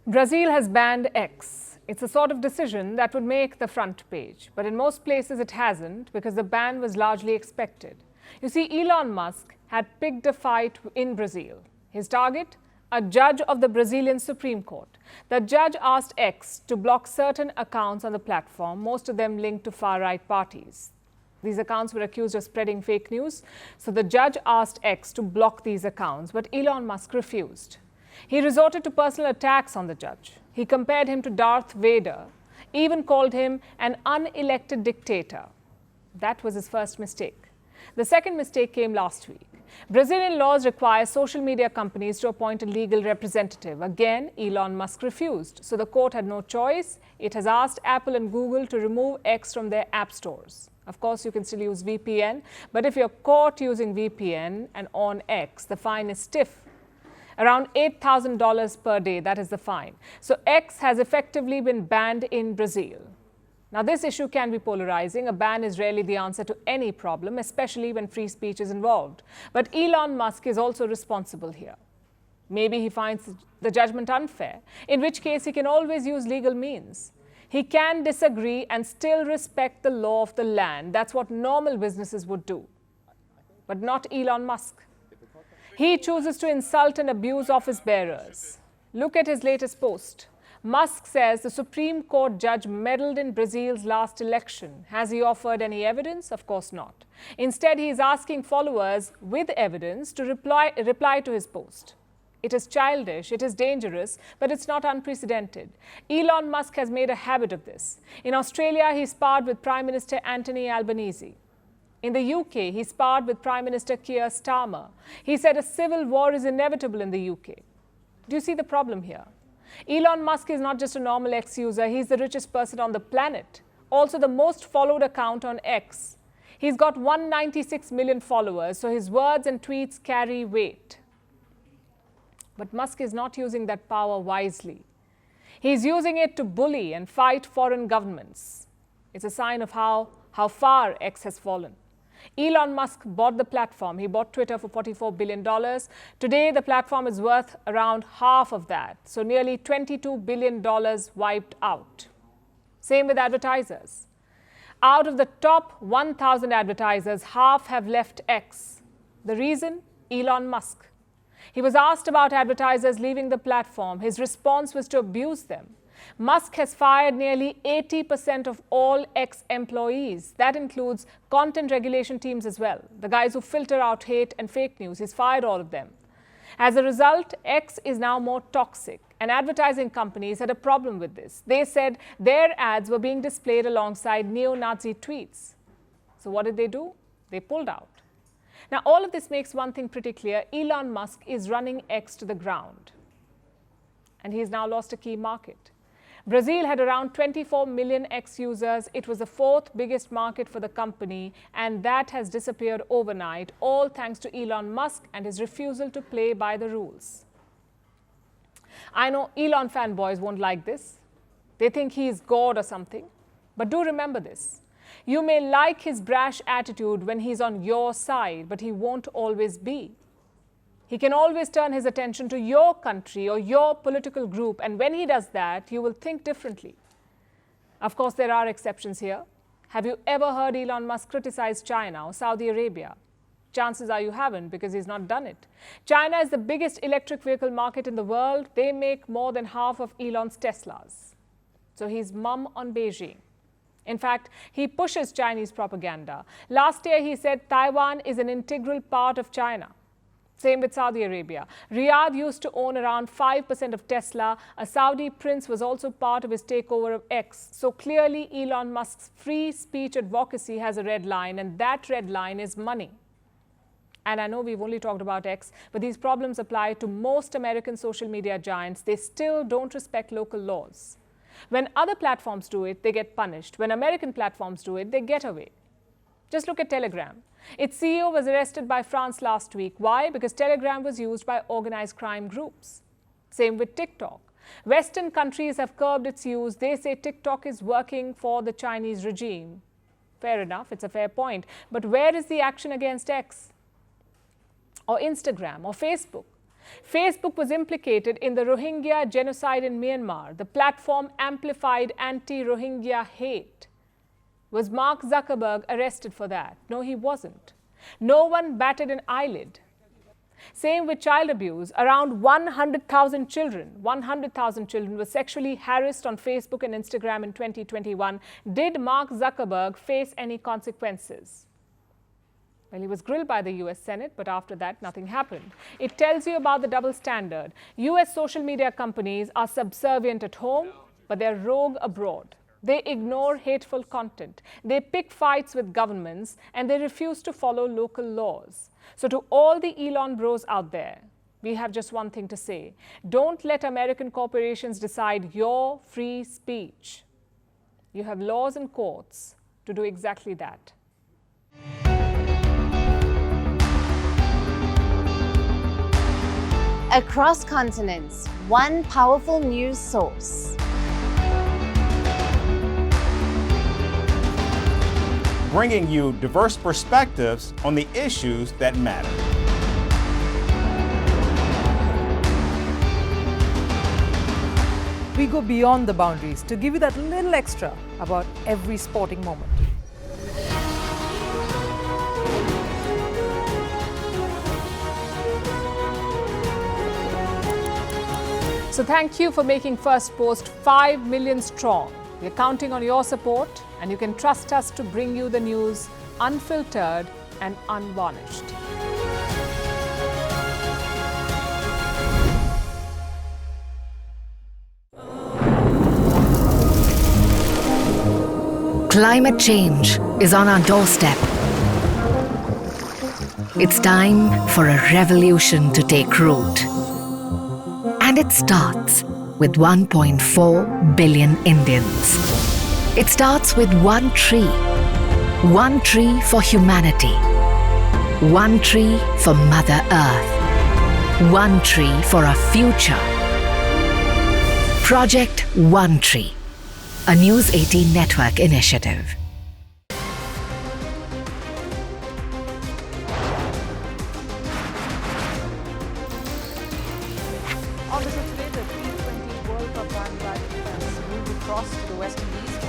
Brazil has banned X. It's a sort of decision that would make the front page. But in most places it hasn't, because the ban was largely expected. You see, Elon Musk had picked a fight in Brazil. His target? A judge of the Brazilian Supreme Court. The judge asked X to block certain accounts on the platform, most of them linked to far-right parties. These accounts were accused of spreading fake news, so the judge asked X to block these accounts, but Elon Musk refused. He resorted to personal attacks on the judge. He compared him to Darth Vader, even called him an unelected dictator. That was his first mistake. The second mistake came last week. Brazilian laws require social media companies to appoint a legal representative. Again, Elon Musk refused, so the court had no choice. It has asked Apple and Google to remove X from their app stores. Of course, you can still use VPN, but if you're caught using VPN and on X, the fine is stiff. Around $8,000 per day, that is the fine. So X has effectively been banned in Brazil. Now, this issue can be polarizing. A ban is rarely the answer to any problem, especially when free speech is involved. But Elon Musk is also responsible here. Maybe he finds the judgment unfair, in which case he can always use legal means. He can disagree and still respect the law of the land. That's what normal businesses would do, but not Elon Musk. He chooses to insult and abuse office bearers. Look at his latest post. Musk says the Supreme Court judge meddled in Brazil's last election. Has he offered any evidence? Of course not. Instead, he is asking followers with evidence to reply to his post. It is childish, it is dangerous, but it's not unprecedented. Elon Musk has made a habit of this. In Australia, he sparred with Prime Minister Anthony Albanese. In the UK, he sparred with Prime Minister Keir Starmer. He said a civil war is inevitable in the UK. Do you see the problem here? Elon Musk is not just a normal X user, he's the richest person on the planet. Also the most followed account on X. He's got 196 million followers, so his words and tweets carry weight. But Musk is not using that power wisely. He's using it to bully and fight foreign governments. It's a sign of how far X has fallen. Elon Musk bought the platform. He bought Twitter for $44 billion. Today, the platform is worth around half of that, so nearly $22 billion wiped out. Same with advertisers. Out of the top 1,000 advertisers, half have left X. The reason? Elon Musk. He was asked about advertisers leaving the platform. His response was to abuse them. Musk has fired nearly 80% of all X-employees. That includes content regulation teams as well. The guys who filter out hate and fake news, he's fired all of them. As a result, X is now more toxic. And advertising companies had a problem with this. They said their ads were being displayed alongside neo-Nazi tweets. So what did they do? They pulled out. Now, all of this makes one thing pretty clear. Elon Musk is running X to the ground. And he's now lost a key market. Brazil had around 24 million X users. It was the fourth biggest market for the company, and that has disappeared overnight, all thanks to Elon Musk and his refusal to play by the rules. I know Elon fanboys won't like this. They think he is God or something. But do remember this. You may like his brash attitude when he's on your side, but he won't always be. He can always turn his attention to your country or your political group, and when he does that, you will think differently. Of course, there are exceptions here. Have you ever heard Elon Musk criticize China or Saudi Arabia? Chances are you haven't, because he's not done it. China is the biggest electric vehicle market in the world. They make more than half of Elon's Teslas. So he's mum on Beijing. In fact, he pushes Chinese propaganda. Last year, he said Taiwan is an integral part of China. Same with Saudi Arabia. Riyadh used to own around 5% of Tesla. A Saudi prince was also part of his takeover of X. So clearly, Elon Musk's free speech advocacy has a red line, and that red line is money. And I know we've only talked about X, but these problems apply to most American social media giants. They still don't respect local laws. When other platforms do it, they get punished. When American platforms do it, they get away. Just look at Telegram. Its CEO was arrested by France last week. Why? Because Telegram was used by organized crime groups. Same with TikTok. Western countries have curbed its use. They say TikTok is working for the Chinese regime. Fair enough, it's a fair point. But where is the action against X? Or Instagram or Facebook? Facebook was implicated in the Rohingya genocide in Myanmar. The platform amplified anti-Rohingya hate. Was Mark Zuckerberg arrested for that? No, he wasn't. No one batted an eyelid. Same with child abuse. Around 100,000 children were sexually harassed on Facebook and Instagram in 2021. Did Mark Zuckerberg face any consequences? Well, he was grilled by the US Senate, but after that, nothing happened. It tells you about the double standard. US social media companies are subservient at home, but they're rogue abroad. They ignore hateful content. They pick fights with governments, and they refuse to follow local laws. So to all the Elon bros out there, we have just one thing to say. Don't let American corporations decide your free speech. You have laws and courts to do exactly that. Across continents, one powerful news source. Bringing you diverse perspectives on the issues that matter. We go beyond the boundaries to give you that little extra about every sporting moment. So thank you for making Firstpost 5 million strong. We're counting on your support, and you can trust us to bring you the news unfiltered and unvarnished. Climate change is on our doorstep. It's time for a revolution to take root. And it starts with 1.4 billion Indians. It starts with one tree for humanity, one tree for Mother Earth, one tree for our future. Project One Tree, a News 18 network initiative. On this today, the T20 World Cup bandwagon will be crossed to the West Indies.